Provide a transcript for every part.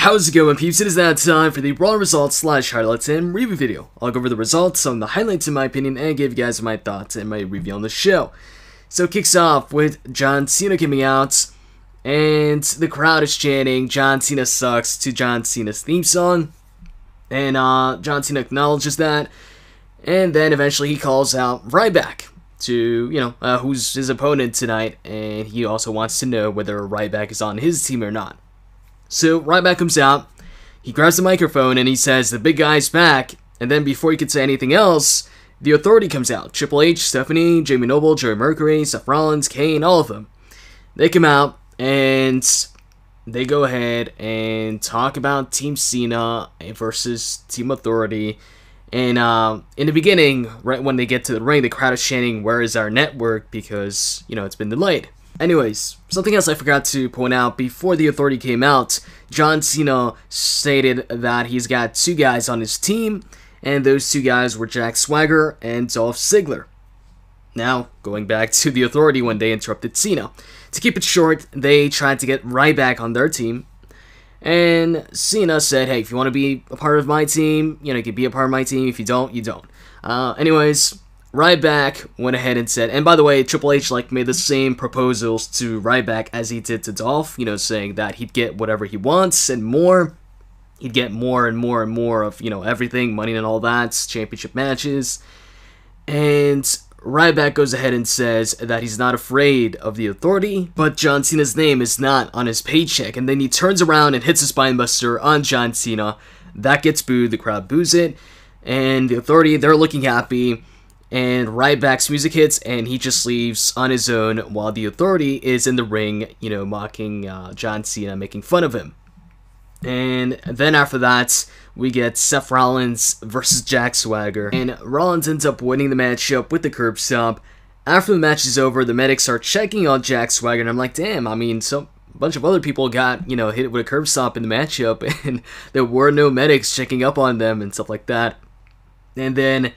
How's it going, peeps? It is now time for the Raw results / highlights and review video. I'll go over the results, some of the highlights in my opinion, and give you guys my thoughts and my review on the show. So it kicks off with John Cena coming out, and the crowd is chanting "John Cena sucks" to John Cena's theme song, and John Cena acknowledges that, and then eventually he calls out Ryback to, who's his opponent tonight, and he also wants to know whether Ryback is on his team or not. So Ryback comes out, he grabs the microphone, and he says the big guy's back, and then before he could say anything else, the Authority comes out. Triple H, Stephanie, Jamie Noble, Jerry Mercury, Seth Rollins, Kane, all of them. They come out, and they go ahead and talk about Team Cena versus Team Authority. And in the beginning, right when they get to the ring, the crowd is chanting, "Where is our network?" because, it's been delayed. Anyways, something else I forgot to point out, before the Authority came out, John Cena stated that he's got two guys on his team, and those two guys were Jack Swagger and Dolph Ziggler. Now, going back to the Authority when they interrupted Cena. To keep it short, they tried to get Ryback on their team, and Cena said, hey, if you want to be a part of my team, you can be a part of my team. If you don't, you don't. Anyways, Ryback went ahead and said, and by the way, Triple H made the same proposals to Ryback as he did to Dolph, saying that he'd get whatever he wants and more. He'd get more and more and more of, everything, money and all that, championship matches. And Ryback goes ahead and says that he's not afraid of the Authority, but John Cena's name is not on his paycheck. And then he turns around and hits a spinebuster on John Cena. That gets booed, the crowd boos it, and the Authority, they're looking happy. And Ryback's music hits, and he just leaves on his own while the Authority is in the ring, mocking John Cena, making fun of him. And then after that, we get Seth Rollins versus Jack Swagger. And Rollins ends up winning the matchup with the curb stomp. After the match is over, the medics are checking on Jack Swagger, and I'm like, damn, a bunch of other people got, hit with a curb stomp in the matchup, and there were no medics checking up on them and stuff like that. And then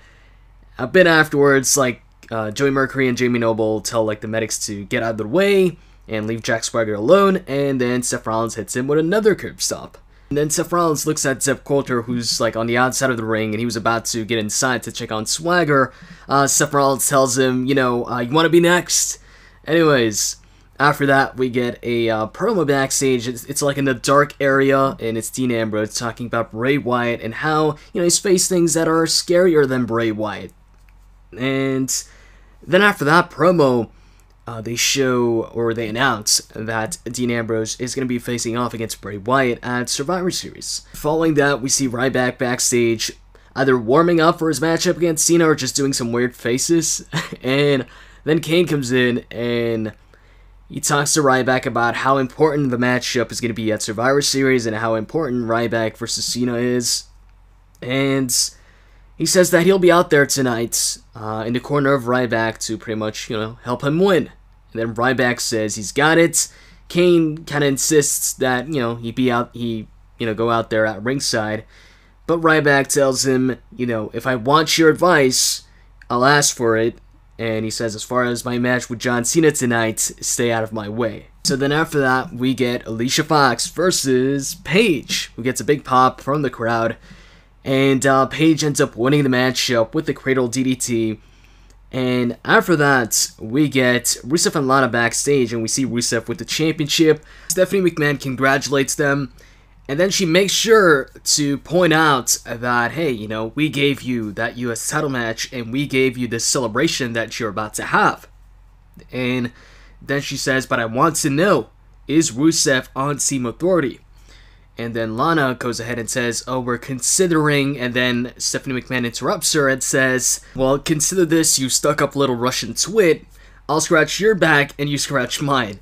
a bit afterwards, Joey Mercury and Jamie Noble tell, the medics to get out of the way and leave Jack Swagger alone, and then Seth Rollins hits him with another curb stomp. And then Seth Rollins looks at Zeb Coulter, who's, on the outside of the ring, and he was about to get inside to check on Swagger. Seth Rollins tells him, you want to be next? Anyways, after that, we get a promo backstage. It's in the dark area, and it's Dean Ambrose talking about Bray Wyatt and how, he's faced things that are scarier than Bray Wyatt. And then after that promo, they announce that Dean Ambrose is going to be facing off against Bray Wyatt at Survivor Series. Following that, we see Ryback backstage, either warming up for his matchup against Cena or just doing some weird faces. And then Kane comes in and he talks to Ryback about how important the matchup is going to be at Survivor Series and how important Ryback versus Cena is. And he says that he'll be out there tonight in the corner of Ryback to pretty much, help him win. And then Ryback says he's got it. Kane kind of insists that, he go out there at ringside. But Ryback tells him, if I want your advice, I'll ask for it. And he says, as far as my match with John Cena tonight, stay out of my way. So then after that, we get Alicia Fox versus Paige, who gets a big pop from the crowd. And Paige ends up winning the matchup with the Cradle DDT. And after that, we get Rusev and Lana backstage, and we see Rusev with the championship. Stephanie McMahon congratulates them, and then she makes sure to point out that, hey, we gave you that US title match, and we gave you this celebration that you're about to have. And then she says, but I want to know, is Rusev on Team Authority? And then Lana goes ahead and says, oh, we're considering, and then Stephanie McMahon interrupts her and says, well, consider this, you stuck-up little Russian twit. I'll scratch your back, and you scratch mine.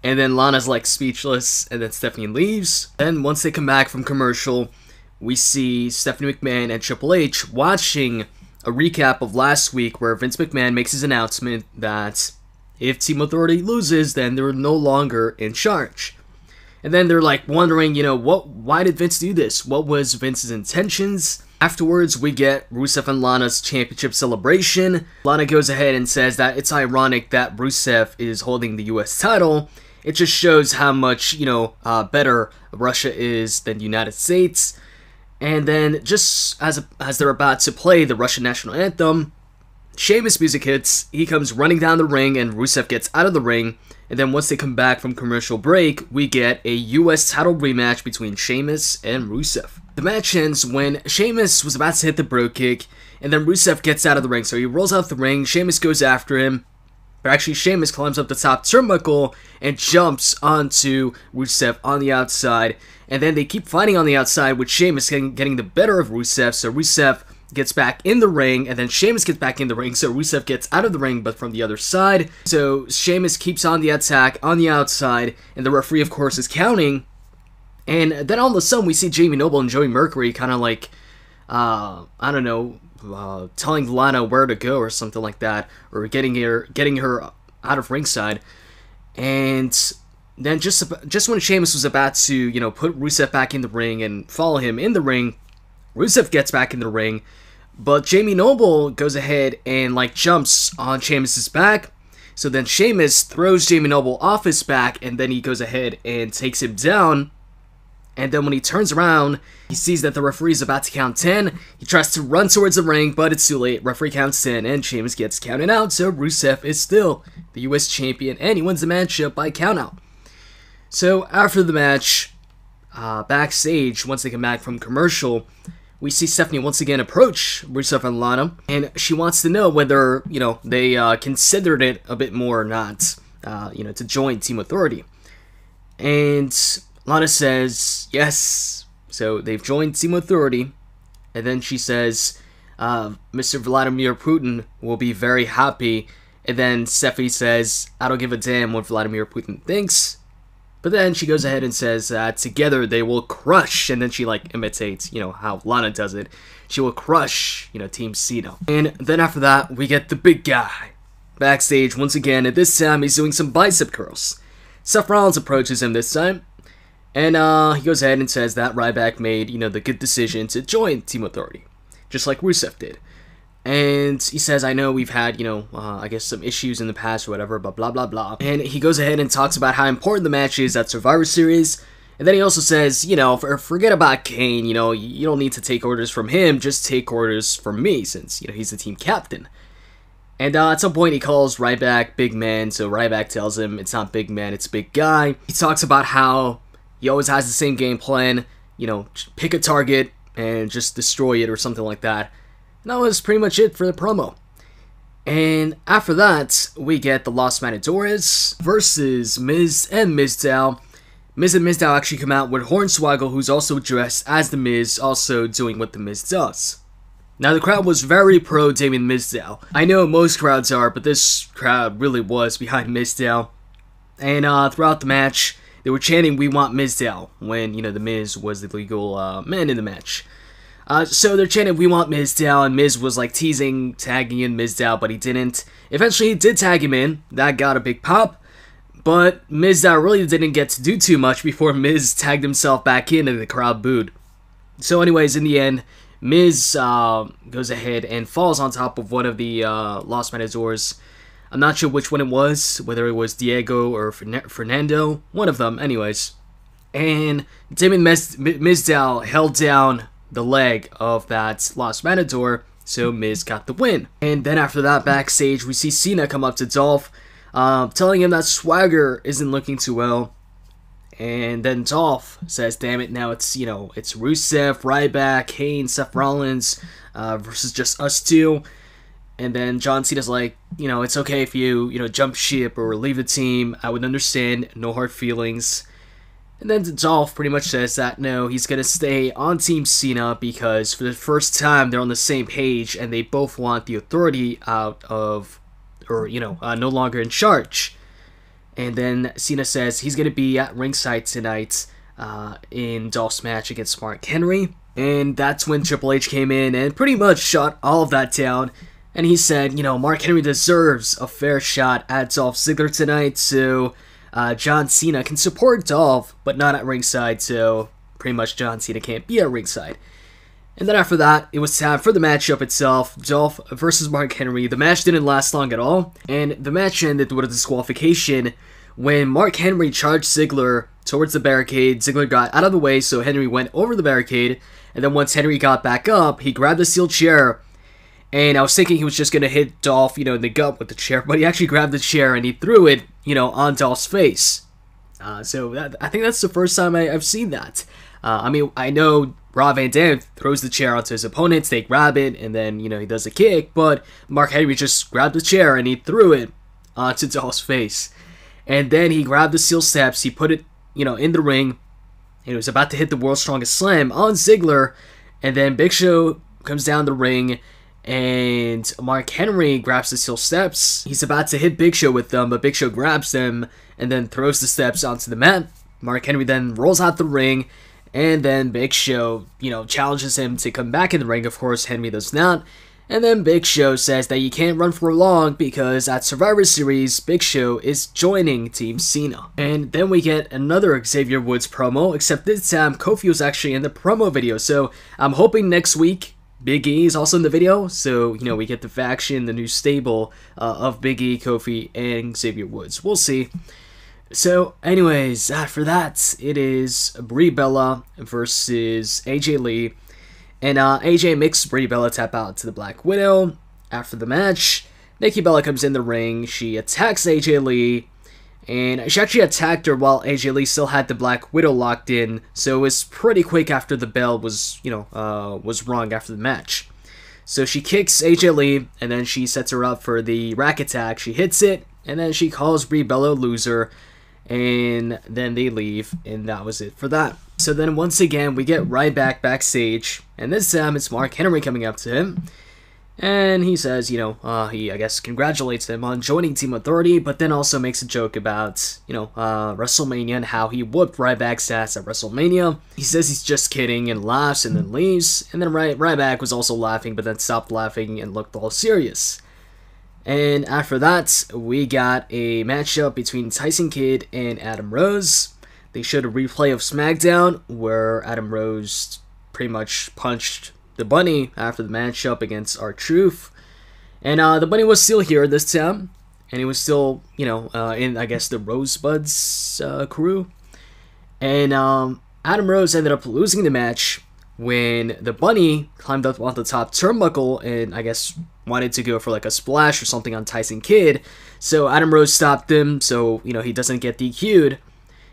And then Lana's speechless, and then Stephanie leaves. Then once they come back from commercial, we see Stephanie McMahon and Triple H watching a recap of last week where Vince McMahon makes his announcement that if Team Authority loses, then they're no longer in charge. And then they're wondering, why did Vince do this? What was Vince's intentions? Afterwards, we get Rusev and Lana's championship celebration. Lana goes ahead and says that it's ironic that Rusev is holding the US title, it just shows how much, better Russia is than the United States. And then, just as they're about to play the Russian national anthem, Sheamus music hits, he comes running down the ring, and Rusev gets out of the ring. And then once they come back from commercial break, we get a US title rematch between Sheamus and Rusev. The match ends when Sheamus was about to hit the bro kick, and then Rusev gets out of the ring. So he rolls out the ring, Sheamus goes after him, but actually Sheamus climbs up the top turnbuckle and jumps onto Rusev on the outside. And then they keep fighting on the outside with Sheamus getting the better of Rusev, so Rusev gets back in the ring, and then Sheamus gets back in the ring, so Rusev gets out of the ring, but from the other side. So Sheamus keeps on the attack on the outside, and the referee, of course, is counting. And then all of a sudden, we see Jamie Noble and Joey Mercury kind of like, telling Lana where to go or something like that, or getting her out of ringside. And then just when Sheamus was about to, put Rusev back in the ring and follow him in the ring, Rusev gets back in the ring, but Jamie Noble goes ahead and jumps on Sheamus's back. So then Sheamus throws Jamie Noble off his back, and then he goes ahead and takes him down. And then when he turns around, he sees that the referee is about to count 10. He tries to run towards the ring, but it's too late. Referee counts 10, and Sheamus gets counted out, so Rusev is still the US champion, and he wins the matchup by countout. So after the match, backstage, once they come back from commercial, we see Stephanie once again approach Rusev and Lana, and she wants to know whether, they considered it a bit more or not, to join Team Authority. And Lana says yes, so they've joined Team Authority, and then she says, Mr. Vladimir Putin will be very happy, and then Stephanie says, I don't give a damn what Vladimir Putin thinks. But then she goes ahead and says that together they will crush, and then she imitates, how Lana does it. She will crush, Team Cena. And then after that, we get the big guy backstage once again, and this time he's doing some bicep curls. Seth Rollins approaches him this time, and he goes ahead and says that Ryback made, the good decision to join Team Authority, just like Rusev did. And he says, I know we've had, I guess some issues in the past or whatever, but blah, blah, blah. And he goes ahead and talks about how important the match is at Survivor Series. And then he also says, forget about Kane, you don't need to take orders from him, just take orders from me, since, he's the team captain. And at some point he calls Ryback big man, so Ryback tells him it's not big man, it's big guy. He talks about how he always has the same game plan, pick a target and just destroy it or something like that. And that was pretty much it for the promo. And after that, we get the Los Matadores versus Miz and Mizdow. Miz and Mizdow actually come out with Hornswoggle, who's also dressed as the Miz, also doing what the Miz does. Now, the crowd was very pro Damien Mizdow. I know most crowds are, but this crowd really was behind Mizdow. And throughout the match, they were chanting, "We want Mizdow," when, the Miz was the legal man in the match. So they're chanting, "We want Mizdow," and Miz was teasing, tagging in Mizdow, but he didn't. Eventually he did tag him in, that got a big pop, but Mizdow really didn't get to do too much before Miz tagged himself back in and the crowd booed. So anyways, in the end, Miz goes ahead and falls on top of one of the Los Matadores. I'm not sure which one it was, whether it was Diego or Fernando, one of them anyways. And Damien Mizdow held down the leg of that Los Matador, so Miz got the win. And then after that, backstage, we see Cena come up to Dolph, telling him that Swagger isn't looking too well. And then Dolph says, damn it, now it's, it's Rusev, Ryback, Kane, Seth Rollins, versus just us two. And then John Cena's like, it's okay if you, jump ship or leave the team, I would understand, no hard feelings. And then Dolph pretty much says that no, he's going to stay on Team Cena because for the first time they're on the same page and they both want the Authority out of, or, no longer in charge. And then Cena says he's going to be at ringside tonight in Dolph's match against Mark Henry. And that's when Triple H came in and pretty much shut all of that down. And he said, Mark Henry deserves a fair shot at Dolph Ziggler tonight, so John Cena can support Dolph, but not at ringside, so pretty much John Cena can't be at ringside. And then after that, it was time for the matchup itself, Dolph versus Mark Henry. The match didn't last long at all, and the match ended with a disqualification when Mark Henry charged Ziggler towards the barricade. Ziggler got out of the way, so Henry went over the barricade, and then once Henry got back up, he grabbed the steel chair, and I was thinking he was just going to hit Dolph, in the gut with the chair, but he actually grabbed the chair and he threw it, on Dolph's face. I think that's the first time I've seen that. I know Rob Van Dam throws the chair onto his opponents, they grab it, and then, he does a kick, but Mark Henry just grabbed the chair and he threw it onto Dolph's face. And then he grabbed the steel steps, he put it, in the ring, and he was about to hit the World's Strongest Slam on Ziggler, and then Big Show comes down the ring, and Mark Henry grabs the steel steps. He's about to hit Big Show with them, but Big Show grabs them, and then throws the steps onto the mat. Mark Henry then rolls out the ring, and then Big Show, challenges him to come back in the ring. Of course, Henry does not. And then Big Show says that you can't run for long because at Survivor Series, Big Show is joining Team Cena. And then we get another Xavier Woods promo, except this time Kofi was actually in the promo video. So I'm hoping next week Big E is also in the video. So, we get the faction, the new stable of Big E, Kofi, and Xavier Woods. We'll see. So, anyways, after that, it is Brie Bella versus AJ Lee. And AJ makes Brie Bella tap out to the Black Widow. After the match, Nikki Bella comes in the ring. She attacks AJ Lee. And she actually attacked her while AJ Lee still had the Black Widow locked in. So it was pretty quick after the bell was, was rung after the match. So she kicks AJ Lee, and then she sets her up for the rack attack. She hits it, and then she calls Brie Bella a loser. And then they leave, and that was it for that. So then once again, we get Ryback backstage, and this time it's Mark Henry coming up to him, and he says, he, I guess, congratulates him on joining Team Authority, but then also makes a joke about, WrestleMania and how he whooped Ryback's ass at WrestleMania. He says he's just kidding and laughs and then leaves, and then Ryback was also laughing, but then stopped laughing and looked all serious. And after that, we got a matchup between Tyson Kidd and Adam Rose. They showed a replay of SmackDown where Adam Rose pretty much punched the Bunny after the matchup against R-Truth. And the Bunny was still here this time. And he was still, in, I guess, the Rosebuds crew. And Adam Rose ended up losing the match when the Bunny climbed up on the top turnbuckle and, I guess, wanted to go for like a splash or something on Tyson Kidd. So Adam Rose stopped him, so, he doesn't get DQ'd.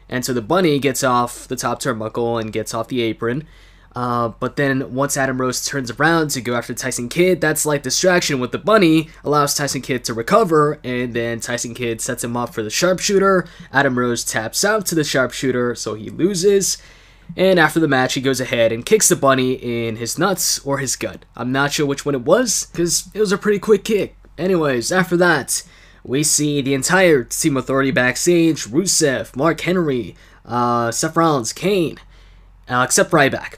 And so the Bunny gets off the top turnbuckle and gets off the apron. But then once Adam Rose turns around to go after Tyson Kidd, that slight distraction with the Bunny allows Tyson Kidd to recover, and then Tyson Kidd sets him up for the sharpshooter. Adam Rose taps out to the sharpshooter, so he loses. And after the match, he goes ahead and kicks the Bunny in his nuts or his gut. I'm not sure which one it was, because it was a pretty quick kick. Anyways, after that, we see the entire Team Authority backstage. Rusev, Mark Henry, Seth Rollins, Kane, except Ryback.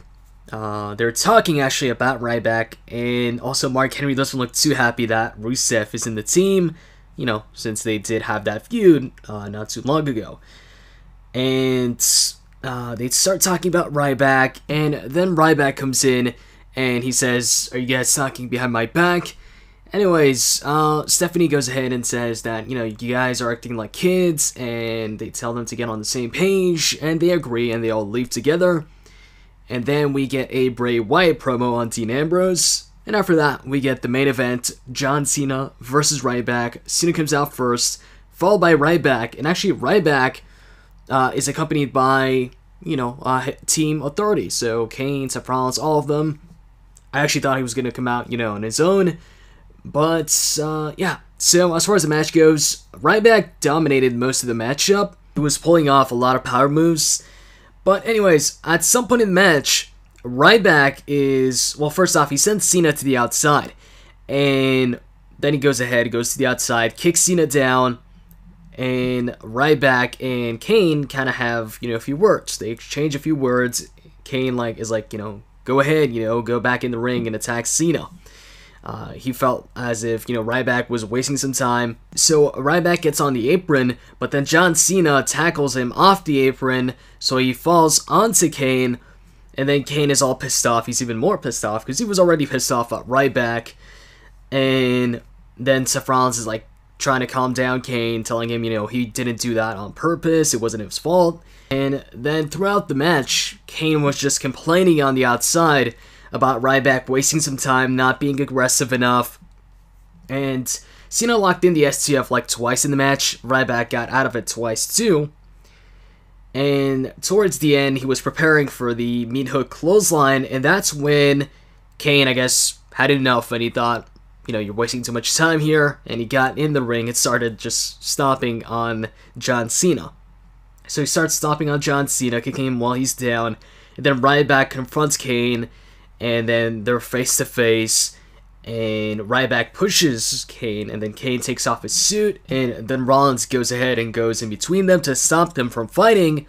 They're talking actually about Ryback, and also Mark Henry doesn't look too happy that Rusev is in the team, since they did have that feud not too long ago. And they start talking about Ryback, and then Ryback comes in, and he says, "Are you guys talking behind my back?" Anyways, Stephanie goes ahead and says that, you guys are acting like kids, and they tell them to get on the same page, and they agree, and they all leave together. And then we get a Bray Wyatt promo on Dean Ambrose, and after that, we get the main event, John Cena versus Ryback. Cena comes out first, followed by Ryback, and actually Ryback is accompanied by, Team Authority, so Kane, Seth Rollins, all of them. I actually thought he was going to come out, on his own. But, yeah. So, as far as the match goes, Ryback dominated most of the matchup. He was pulling off a lot of power moves. But anyways, at some point in the match, Ryback is... Well, first off, he sends Cena to the outside. And then he goes ahead, goes to the outside, kicks Cena down. And Ryback and Kane kind of have, a few words. They exchange a few words. Kane, is like, go ahead, go back in the ring and attack Cena. He felt as if, Ryback was wasting some time. So Ryback gets on the apron, but then John Cena tackles him off the apron, so he falls onto Kane, and then Kane is all pissed off. He's even more pissed off, because he was already pissed off at Ryback. And then Seth Rollins is like, trying to calm down Kane, telling him, he didn't do that on purpose, it wasn't his fault. And then throughout the match, Kane was just complaining on the outside about Ryback wasting some time, not being aggressive enough. And Cena locked in the STF like twice in the match. Ryback got out of it twice too. And towards the end, he was preparing for the meat hook clothesline, and that's when Kane, I guess, had enough, and he thought, you're wasting too much time here, and he got in the ring and started just stomping on John Cena. So he starts stomping on John Cena, kicking him while he's down, and then Ryback confronts Kane, and then they're face to face, and Ryback pushes Kane, and then Kane takes off his suit, and then Rollins goes ahead and goes in between them to stop them from fighting,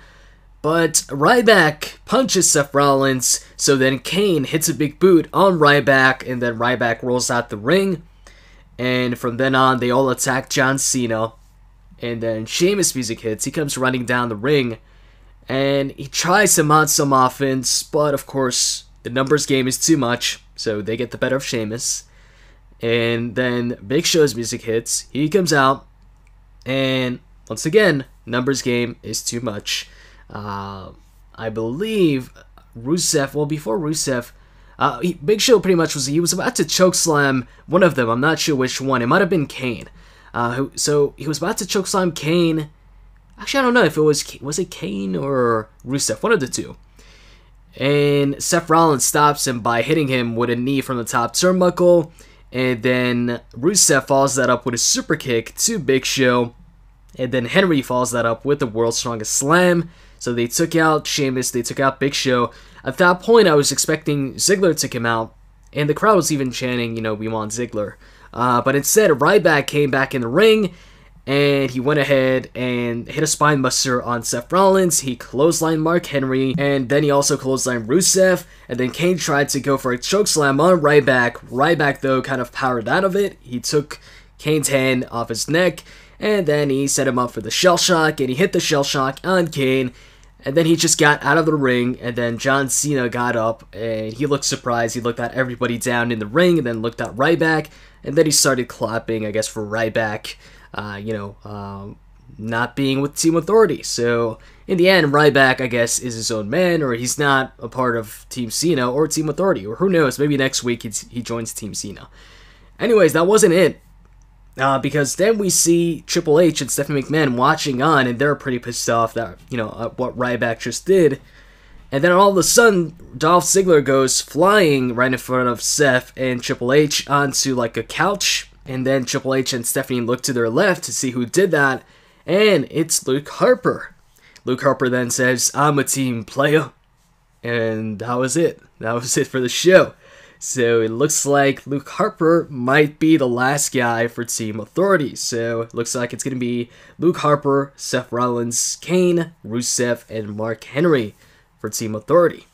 but Ryback punches Seth Rollins, so then Kane hits a big boot on Ryback, and then Ryback rolls out the ring, and from then on, they all attack John Cena, and then Sheamus music hits. He comes running down the ring, and he tries to mount some offense, but of course, the numbers game is too much, so they get the better of Sheamus. And then Big Show's music hits. He comes out, and once again, numbers game is too much. I believe Rusev, well, before Rusev, Big Show pretty much he was about to chokeslam one of them. I'm not sure which one. It might have been Kane. So he was about to chokeslam Kane. Actually, I don't know if it was it Kane or Rusev, one of the two. And Seth Rollins stops him by hitting him with a knee from the top turnbuckle. And then Rusev follows that up with a super kick to Big Show. And then Henry follows that up with the World's Strongest Slam. So they took out Sheamus, they took out Big Show. At that point, I was expecting Ziggler to come out. And the crowd was even chanting, we want Ziggler. But instead, Ryback came back in the ring. And he went ahead and hit a spinebuster on Seth Rollins. He clotheslined Mark Henry, and then he also clotheslined Rusev. And then Kane tried to go for a chokeslam on Ryback. Ryback, though, kind of powered out of it. He took Kane's hand off his neck, and then he set him up for the shell shock, and he hit the shell shock on Kane. And then he just got out of the ring, and then John Cena got up, and he looked surprised. He looked at everybody down in the ring, and then looked at Ryback, and then he started clapping, I guess, for Ryback. Not being with Team Authority. So, in the end, Ryback, I guess, is his own man, or he's not a part of Team Cena or Team Authority, or who knows, maybe next week he joins Team Cena. Anyways, that wasn't it. Because then we see Triple H and Stephanie McMahon watching on, and they're pretty pissed off that, what Ryback just did. And then all of a sudden, Dolph Ziggler goes flying right in front of Seth and Triple H onto, like, a couch. And then Triple H and Stephanie look to their left to see who did that, and it's Luke Harper. Luke Harper then says, "I'm a team player," and that was it. That was it for the show. So it looks like Luke Harper might be the last guy for Team Authority. So it looks like it's going to be Luke Harper, Seth Rollins, Kane, Rusev, and Mark Henry for Team Authority.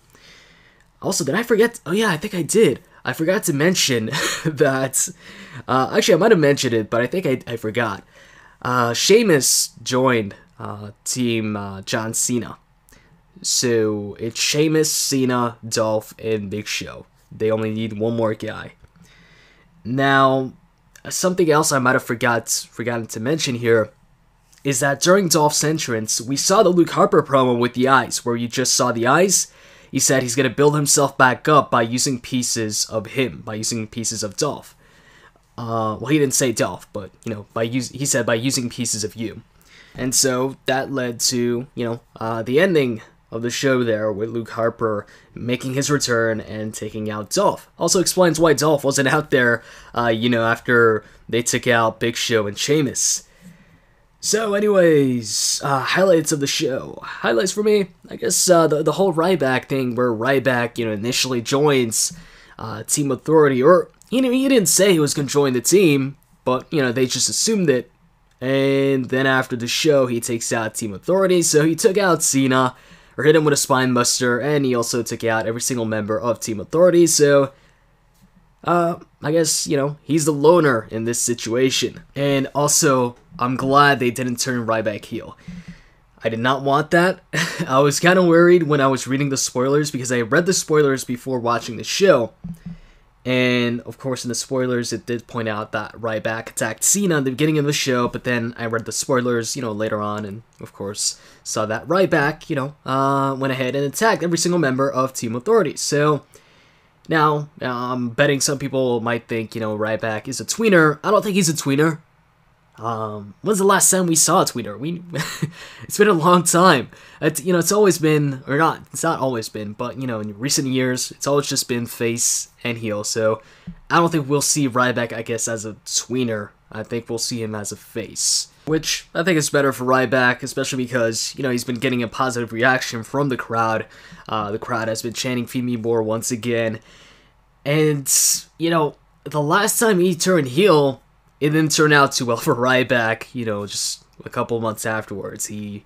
Also, did I forget? Oh yeah, I think I did. I forgot to mention that, actually I might have mentioned it, but I think I forgot. Sheamus joined Team John Cena. So it's Sheamus, Cena, Dolph, and Big Show. They only need one more guy. Now, something else I might have forgotten to mention here is that during Dolph's entrance, we saw the Luke Harper promo with the eyes, where you just saw the eyes. He said he's going to build himself back up by using pieces of him, by using pieces of Dolph. Well, he didn't say Dolph, but, he said by using pieces of you. And so that led to, the ending of the show there with Luke Harper making his return and taking out Dolph. Also explains why Dolph wasn't out there, after they took out Big Show and Sheamus. So anyways, highlights of the show. Highlights for me, I guess the whole Ryback thing, where Ryback, initially joins Team Authority, or he didn't say he was going to join the team, but, they just assumed it. And then after the show, he takes out Team Authority, so he took out Cena, or hit him with a spinebuster, and he also took out every single member of Team Authority, so I guess, he's the loner in this situation. And also, I'm glad they didn't turn Ryback heel. I did not want that. I was kind of worried when I was reading the spoilers, because I read the spoilers before watching the show. And, of course, in the spoilers, it did point out that Ryback attacked Cena in the beginning of the show, but then I read the spoilers, later on, and, of course, saw that Ryback, went ahead and attacked every single member of Team Authority. So, now, I'm betting some people might think, Ryback is a tweener. I don't think he's a tweener. When's the last time we saw a tweener? It's been a long time. It's always been, or not, it's not always been, but, in recent years, it's always just been face and heel, so I don't think we'll see Ryback, I guess, as a tweener. I think we'll see him as a face, which I think is better for Ryback, especially because, he's been getting a positive reaction from the crowd. The crowd has been chanting "Feed me more" once again, and, the last time he turned heel, it didn't turn out too well for Ryback, just a couple months afterwards. He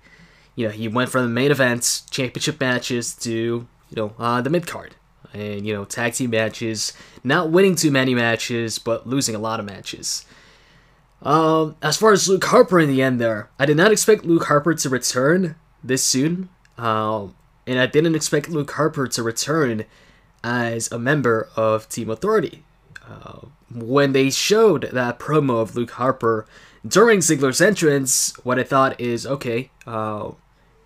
went from the main event, championship matches, to, the mid-card. And, tag team matches, not winning too many matches, but losing a lot of matches. As far as Luke Harper in the end there, I did not expect Luke Harper to return this soon. And I didn't expect Luke Harper to return as a member of Team Authority. When they showed that promo of Luke Harper during Ziggler's entrance, what I thought is, okay,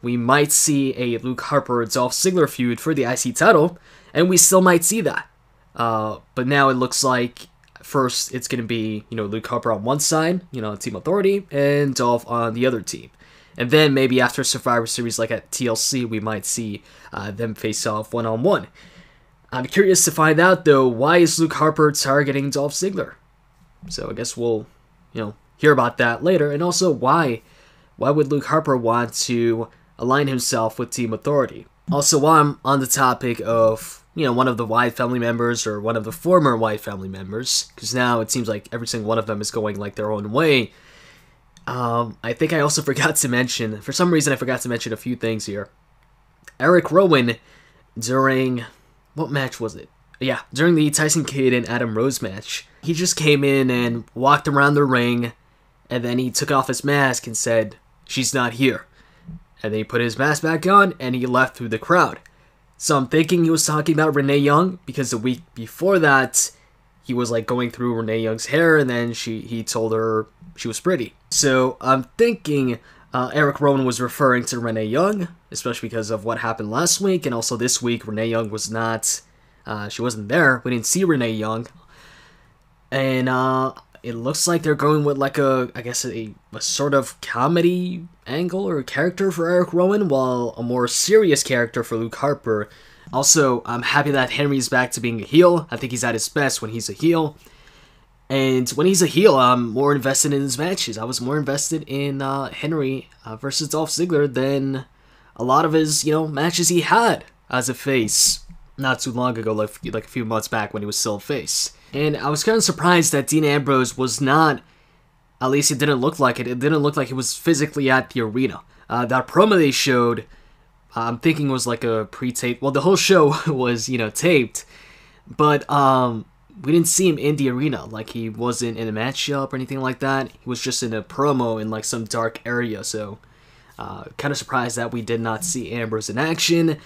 we might see a Luke Harper-Dolph Ziggler feud for the IC title, and we still might see that. But now it looks like, first, it's going to be, Luke Harper on one side, Team Authority, and Dolph on the other team. And then maybe after Survivor Series, like at TLC, we might see them face off one-on-one. I'm curious to find out, though, why is Luke Harper targeting Dolph Ziggler? So I guess we'll, hear about that later. And also, why would Luke Harper want to align himself with Team Authority? Also, while I'm on the topic of, one of the Wyatt family members, or one of the former Wyatt family members, because now it seems like every single one of them is going, like, their own way, I think I also forgot to mention, for some reason I forgot to mention a few things here. Eric Rowan, during... what match was it? Yeah, during the Tyson Kidd and Adam Rose match, he just came in and walked around the ring, and then he took off his mask and said, "She's not here." And then he put his mask back on, and he left through the crowd. So I'm thinking he was talking about Renee Young, because the week before that, he was like going through Renee Young's hair, and then he told her she was pretty. So I'm thinking Eric Rowan was referring to Renee Young, especially because of what happened last week, and also this week, Renee Young was not, she wasn't there. We didn't see Renee Young. And it looks like they're going with like a sort of comedy angle or character for Eric Rowan, while a more serious character for Luke Harper. Also, I'm happy that Henry's back to being a heel. I think he's at his best when he's a heel. And when he's a heel, I'm more invested in his matches. I was more invested in Henry versus Dolph Ziggler than a lot of his, matches he had as a face not too long ago, like a few months back when he was still a face. And I was kind of surprised that Dean Ambrose was not, at least it didn't look like it. It didn't look like he was physically at the arena. That promo they showed, I'm thinking was like a pre-taped. Well, the whole show was, taped, but we didn't see him in the arena. Like, he wasn't in a matchup or anything like that. He was just in a promo in like some dark area. So, kind of surprised that we did not see Ambrose in action.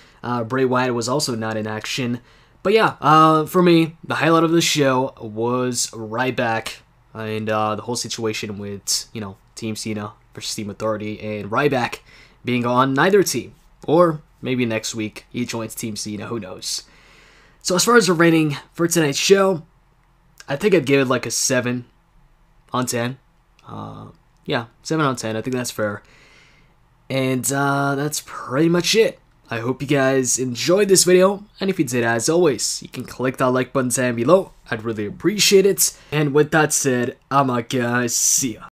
Bray Wyatt was also not in action. But yeah, for me, the highlight of the show was Ryback and the whole situation with, Team Cena versus Team Authority, and Ryback being on neither team. Or maybe next week he joins Team Cena, who knows. So as far as the rating for tonight's show, I think I'd give it like a 7 on 10. Yeah, 7 on 10. I think that's fair. And that's pretty much it. I hope you guys enjoyed this video, and if you did, as always, you can click that like button down below. I'd really appreciate it. And with that said, I'm out, guys. See ya.